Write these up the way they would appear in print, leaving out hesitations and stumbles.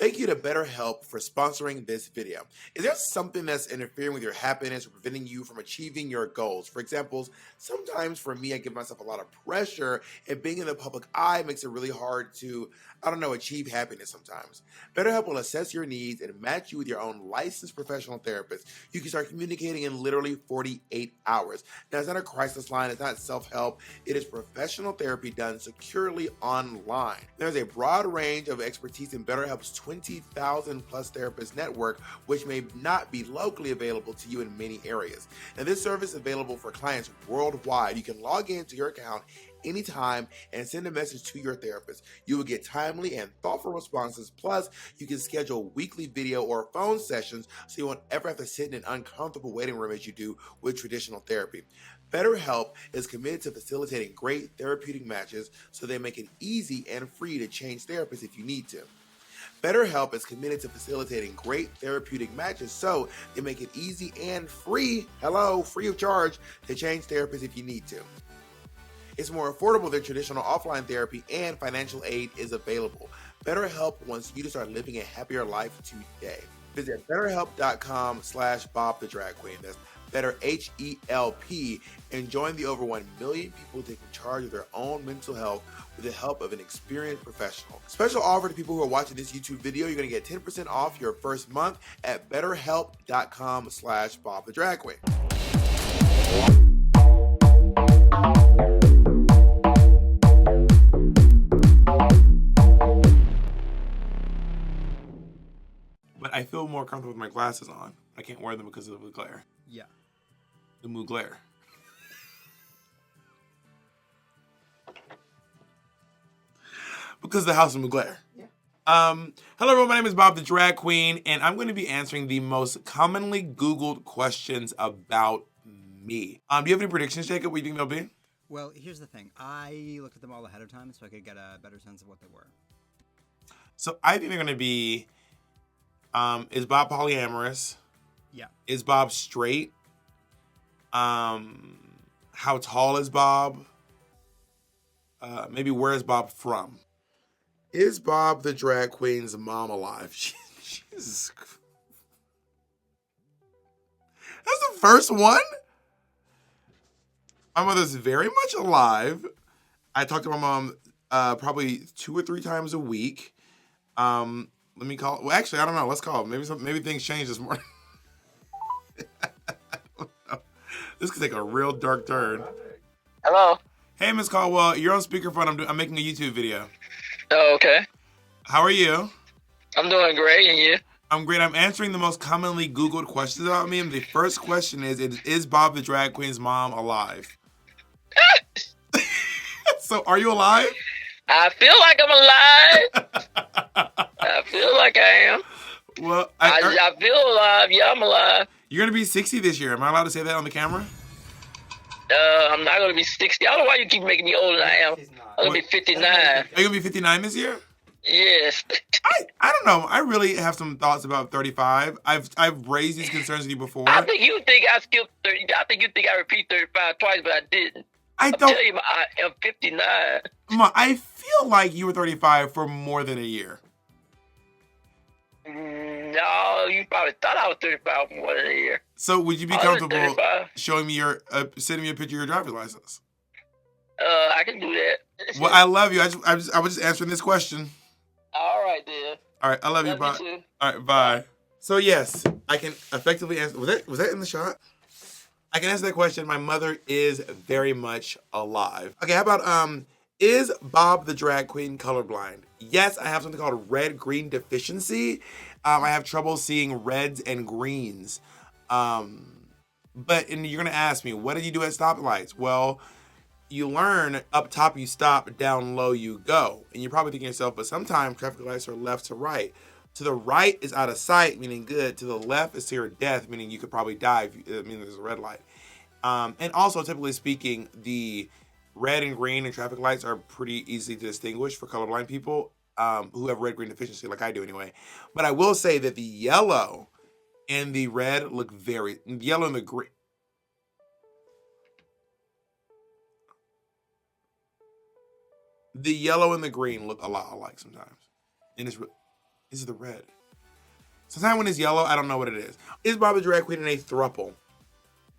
Thank you to BetterHelp for sponsoring this video. Is there something that's interfering with your happiness or preventing you from achieving your goals? For example, sometimes for me, I give myself a lot of pressure, and being in the public eye makes it really hard to, achieve happiness sometimes. BetterHelp will assess your needs and match you with your own licensed professional therapist. You can start communicating in literally 48 hours. Now, it's not a crisis line, it's not self-help, it is professional therapy done securely online. There's a broad range of expertise in BetterHelp's 20,000 plus therapist network, which may not be locally available to you in many areas. Now, this service is available for clients worldwide. You can log into your account anytime and send a message to your therapist. You will get timely and thoughtful responses. Plus, you can schedule weekly video or phone sessions so you won't ever have to sit in an uncomfortable waiting room as you do with traditional therapy. BetterHelp is committed to facilitating great therapeutic matches, so they make it easy and free to change therapists if you need to. BetterHelp is committed to facilitating great therapeutic matches, so they make it easy and free, free of charge, to change therapists if you need to. It's more affordable than traditional offline therapy, and financial aid is available. BetterHelp wants you to start living a happier life today. Visit BetterHelp.com/Bob the Drag Queen. That's BetterHelp, and join the over 1 million people taking charge of their own mental health with the help of an experienced professional. Special offer to people who are watching this YouTube video: you're going to get 10% off your first month at BetterHelp.com/Bob the Drag Queen. But I feel more comfortable with my glasses on. I can't wear them because of the glare. Yeah. The Mugler. Because the House of Mugler. Yeah. Hello everyone, my name is Bob the Drag Queen, and I'm going to be answering the most commonly Googled questions about me. Do you have any predictions, Jacob? What do you think they'll be? Well, here's the thing. I looked at them all ahead of time so I could get a better sense of what they were. So I think they're going to be, is Bob polyamorous? Yeah. Is Bob straight? How tall is Bob? Maybe where is Bob from? Is Bob the Drag Queen's mom alive? Jesus. That's the first one? My mother's very much alive. I talk to my mom probably 2 or 3 times a week. Let me call it. Well, actually, I don't know. Let's call it. Maybe things changed this morning. I don't know. This could take a real dark turn. Hello. Hey, Miss Caldwell, you're on speakerphone. I'm making a YouTube video. Oh, okay. How are you? I'm doing great, and you? I'm great. I'm answering the most commonly Googled questions about me. And the first question is Bob the Drag Queen's mom alive? So, are you alive? I feel like I'm alive. I feel like I am. Well, I feel alive. Yeah, I'm alive. You're going to be 60 this year. Am I allowed to say that on the camera? I'm not going to be 60. I don't know why you keep making me older than I am. I'm going to be 59. Are you going to be 59 this year? Yes. I don't know. I really have some thoughts about 35. I've raised these concerns with you before. I think you think I skipped 30. I think you think I repeat 35 twice, but I didn't. I tell you, I am 59. Ma, I feel like you were 35 for more than a year. No, you probably thought I was 35 for more than a year. So would you be comfortable showing me sending me a picture of your driver's license? I can do that. Well, I love you. I was just answering this question. All right, then. All right, I love you. Bye. You All right, bye. So yes, I can effectively answer. Was that in the shot? I can answer that question. My mother is very much alive. Okay, how about is Bob the Drag Queen colorblind? Yes, I have something called red-green deficiency. I have trouble seeing reds and greens. But you're gonna ask me, what did you do at stoplights? Well, you learn up top you stop, down low you go. And you're probably thinking to yourself, but sometimes traffic lights are left to right. To the right is out of sight, meaning good. To the left is to your death, meaning you could probably die if there's a red light. And also, typically speaking, the red and green and traffic lights are pretty easy to distinguish for colorblind people who have red-green deficiency, like I do anyway. But I will say that the yellow and the red look yellow and the green. The yellow and the green look a lot alike sometimes. And it's Is it the red? Sometimes when it's yellow, I don't know what it is. Is Bob the drag queen in a throuple?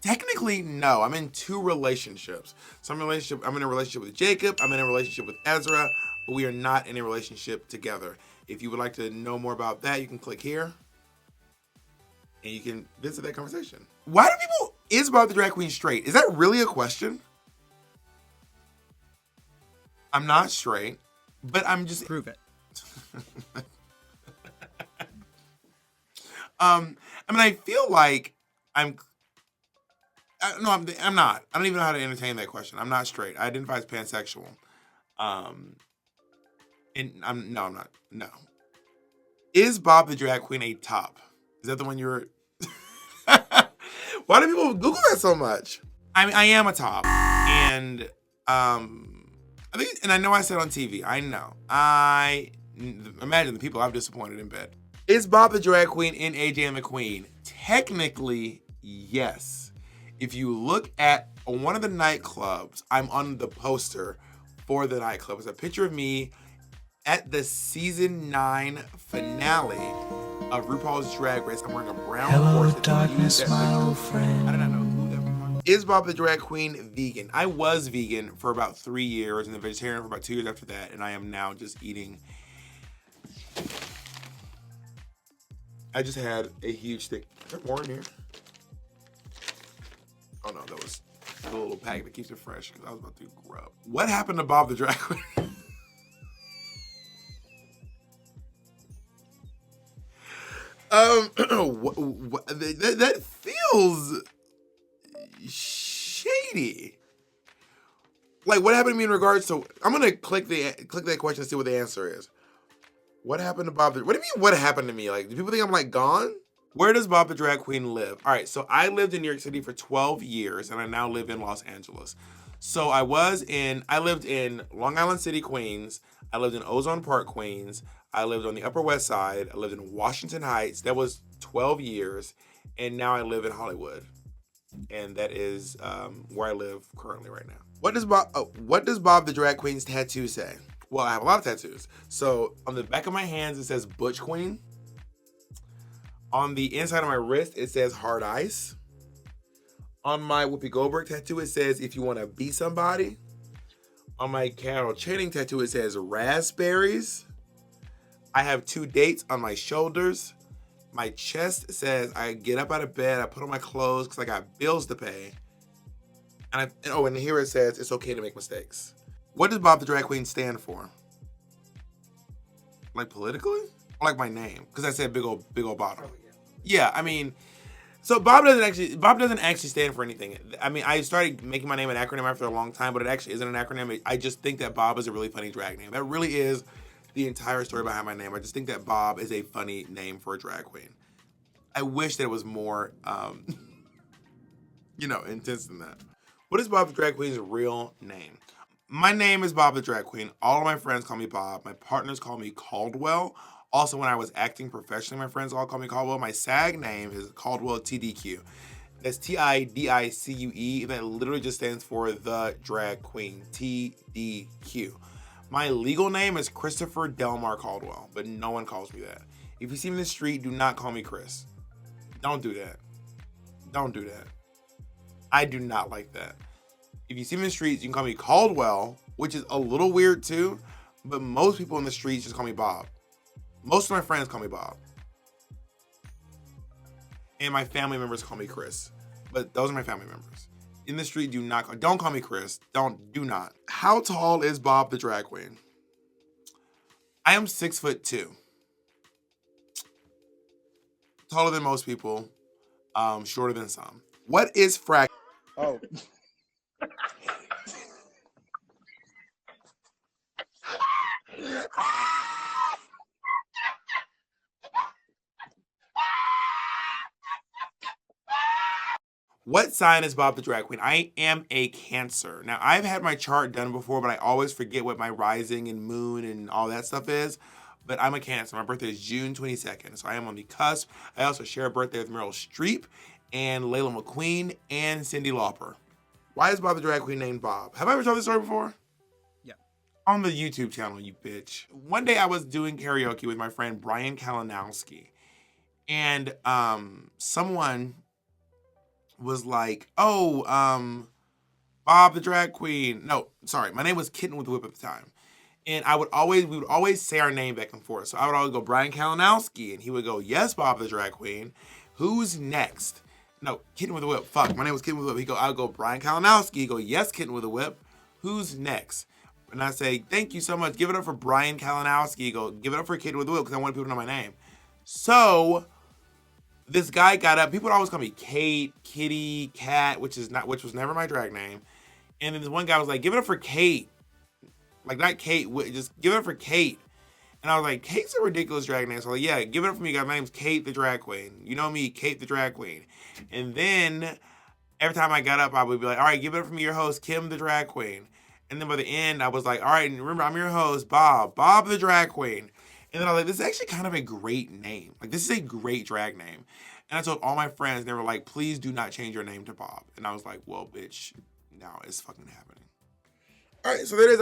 Technically, no. I'm in 2 relationships. So I'm in a relationship with Jacob. I'm in a relationship with Ezra. But we are not in a relationship together. If you would like to know more about that, you can click here. And you can visit that conversation. Why do people... Is Bob the drag queen straight? Is that really a question? I'm not straight. But I'm just... Prove it. I mean, I feel like I'm not. I don't even know how to entertain that question. I'm not straight. I identify as pansexual. And I'm not. No. Is Bob the drag queen a top? Is that the one you were? Why do people Google that so much? I mean, I am a top, and I think, and I know I said on TV. I know. I imagine the people I've disappointed in bed. Is Bob the drag queen in AJ and Mcqueen? Technically, yes. If you look at one of the nightclubs, I'm on the poster for the nightclub. It's a picture of me at the season 9 finale of RuPaul's Drag Race. I'm wearing a brown Hello, corset. darkness, my old friend. I did not know who that was. Is Bob the drag queen vegan? I was vegan for about 3 years and then vegetarian for about 2 years after that, and I am now just eating. I just had a huge thing. Is there more in here? Oh no, that was the little pack that keeps it fresh because I was about to grub. What happened to Bob the drag queen? That feels shady. Like, what happened to me in regards to? I'm gonna click that question and see what the answer is. What happened to Bob? What do you mean? What happened to me? Like, do people think I'm like gone? Where does Bob the drag queen live? All right, so I lived in New York City for 12 years, and I now live in Los Angeles. So I lived in Long Island City, Queens. I lived in Ozone Park, Queens. I lived on the Upper West Side. I lived in Washington Heights. That was 12 years, and now I live in Hollywood, and that is where I live currently right now. What does Bob the drag queen's tattoo say? Well, I have a lot of tattoos. So on the back of my hands, it says Butch Queen. On the inside of my wrist, it says Hard Ice. On my Whoopi Goldberg tattoo, it says If You Want to Be Somebody. On my Carol Channing tattoo, it says Raspberries. I have 2 dates on my shoulders. My chest says I get up out of bed, I put on my clothes because I got bills to pay. And here it says it's okay to make mistakes. What does Bob the drag queen stand for? Like politically? Or like my name? Because I said big old bottom. Yeah, I mean, so Bob doesn't actually stand for anything. I mean, I started making my name an acronym after a long time, but it actually isn't an acronym. I just think that Bob is a really funny drag name. That really is the entire story behind my name. I just think that Bob is a funny name for a drag queen. I wish that it was more, intense than that. What is Bob the drag queen's real name? My name is Bob the drag queen. All of my friends call me Bob. My partners call me Caldwell. Also, when I was acting professionally, my friends all call me Caldwell. My SAG name is Caldwell TDQ. That's TIDICUE. That literally just stands for the drag queen, TDQ. My legal name is Christopher Delmar Caldwell, but no one calls me that. If you see me in the street, do not call me Chris. Don't do that. Don't do that. I do not like that. If you see me in the streets, you can call me Caldwell, which is a little weird too, but most people in the streets just call me Bob. Most of my friends call me Bob. And my family members call me Chris. But those are my family members. In the street, don't call me Chris. Do not. How tall is Bob the drag queen? I am 6'2". Taller than most people, shorter than some. What is frag? Oh. What sign is Bob the drag queen? I am a Cancer. Now, I've had my chart done before, but I always forget what my rising and moon and all that stuff is. But I'm a Cancer. My birthday is June 22nd, so I am on the cusp. I also share a birthday with Meryl Streep and Layla McQueen and Cyndi Lauper. Why is Bob the drag queen named Bob? Have I ever told this story before? Yeah. On the YouTube channel, you bitch. One day I was doing karaoke with my friend Brian Kalinowski. And someone was like, oh, Bob the drag queen. No, sorry. My name was Kitten with the Whip at the time. And we would always say our name back and forth. So I would always go, Brian Kalinowski. And he would go, yes, Bob the drag queen. Who's next? No, Kitten with the Whip. Fuck, my name was Kitten with the Whip. I would go, Brian Kalinowski. He'd go, yes, Kitten with the Whip. Who's next? And I say, thank you so much. Give it up for Brian Kalinowski. He'd go, give it up for Kitten with the Whip because I want people to know my name. So this guy got up. People would always call me Kate, Kitty, Cat, which was never my drag name. And then this one guy was like, give it up for Kate. Like, not Kate, just give it up for Kate. And I was like, Kate's a ridiculous drag name. So I was like, yeah, give it up for me, guys. My name's Kate the drag queen. You know me, Kate the drag queen. And then every time I got up, I would be like, all right, give it up for me, your host, Kim the drag queen. And then by the end, I was like, all right, remember, I'm your host, Bob the drag queen. And then I was like, this is actually kind of a great name. Like, this is a great drag name. And I told all my friends, they were like, please do not change your name to Bob. And I was like, well, bitch, now it's fucking happening. All right, so there it is.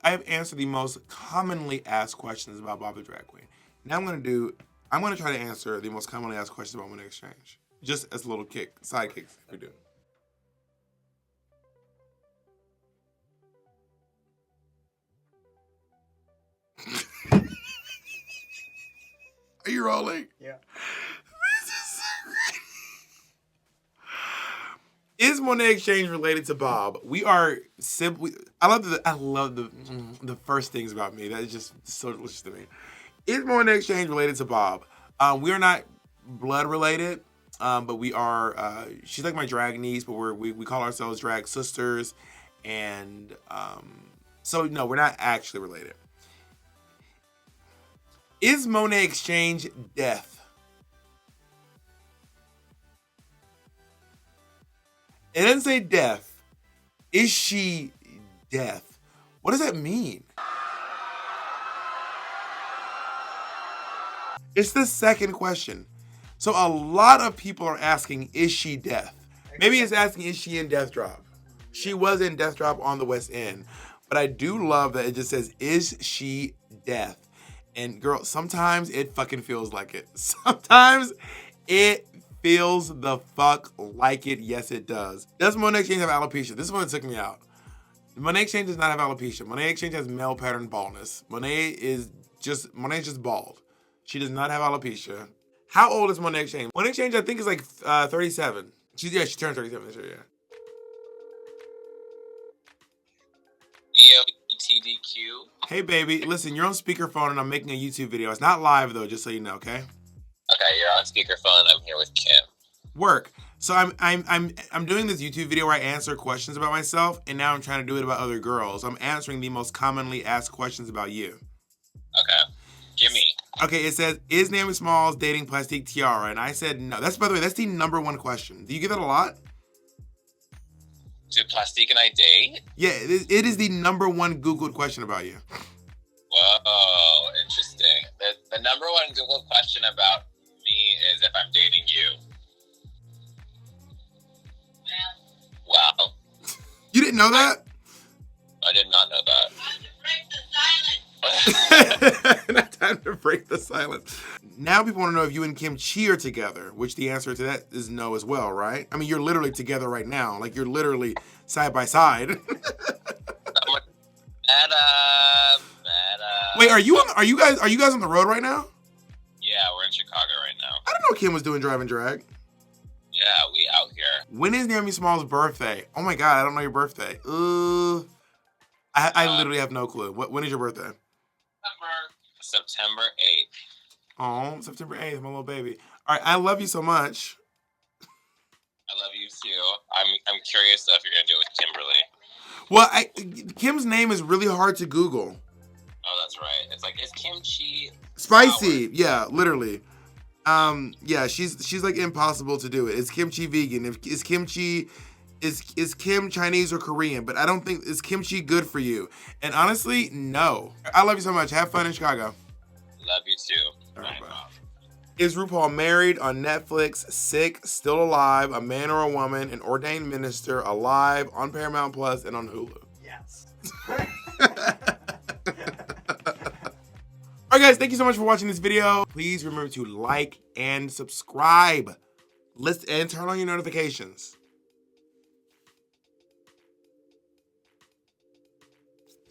I've answered the most commonly asked questions about Bob the drag queen. Now I'm gonna try to answer the most commonly asked questions about Monet Exchange. Just as a little side kicks if we do. Are you rolling? Yeah. This is so great. Is Monet Exchange related to Bob? We are simply. I love the first things about me. That is just so delicious to me. Is Monet Exchange related to Bob? We are not blood related, but we are. She's like my drag niece, but we call ourselves drag sisters, and so no, we're not actually related. Is Monet Exchange deaf? It doesn't say deaf. Is she deaf? What does that mean? It's the second question. So a lot of people are asking, is she deaf? Maybe it's asking, is she in Death Drop? She was in Death Drop on the West End. But I do love that it just says, is she deaf? And girl, sometimes it fucking feels like it. Sometimes it feels the fuck like it. Yes, it does. Does Monet Exchange have alopecia? This is one that took me out. Monet Exchange does not have alopecia. Monet Exchange has male pattern baldness. Monet is just bald. She does not have alopecia. How old is Monet Exchange? Monet Exchange, I think, is like 37. She turned 37 this year, yeah. TDQ. Hey, baby. Listen, you're on speakerphone and I'm making a YouTube video. It's not live, though, just so you know, okay? Okay, you're on speakerphone. I'm here with Kim. Work. So I'm doing this YouTube video where I answer questions about myself, and now I'm trying to do it about other girls. I'm answering the most commonly asked questions about you. Okay. Gimme. Okay, it says, is Naomi Smalls dating Plastique Tiara? And I said no. That's, by the way, that's the number one question. Do you get that a lot? Do Plastique and I date? Yeah, it is the number one Googled question about you. Whoa, interesting. The number one Google question about me is if I'm dating you. Wow. You didn't know that? I did not know that. Not time to break the silence. Now people want to know if you and Kim Chi are together, which the answer to that is no as well, right? I mean, you're literally together right now. Like, you're literally side by side. Meta. Wait, are you guys on the road right now? Yeah, we're in Chicago right now. I didn't know Kim was doing Drive and Drag. Yeah, we out here. When is Naomi Smalls' birthday? Oh my God, I don't know your birthday. I literally have no clue. When is your birthday? September 8th. Oh, September 8th, my little baby. All right, I love you so much. I love you too. I'm curious though if you're gonna do it with Kimberly. Well, Kim's name is really hard to Google. Oh, that's right. It's like, is kimchi Spicy? sour? Yeah, literally. Yeah, she's like impossible to do it. Is kimchi vegan? Is kimchi is Kim Chinese or Korean? But I don't think, is kimchi good for you? And honestly, no. I love you so much. Have fun in Chicago. Love you too. All right, bye. Is RuPaul married, on Netflix, sick, still alive, a man or a woman, an ordained minister, alive, on Paramount Plus, and on Hulu? Yes. guys, thank you so much for watching this video. Please remember to like and subscribe. And turn on your notifications.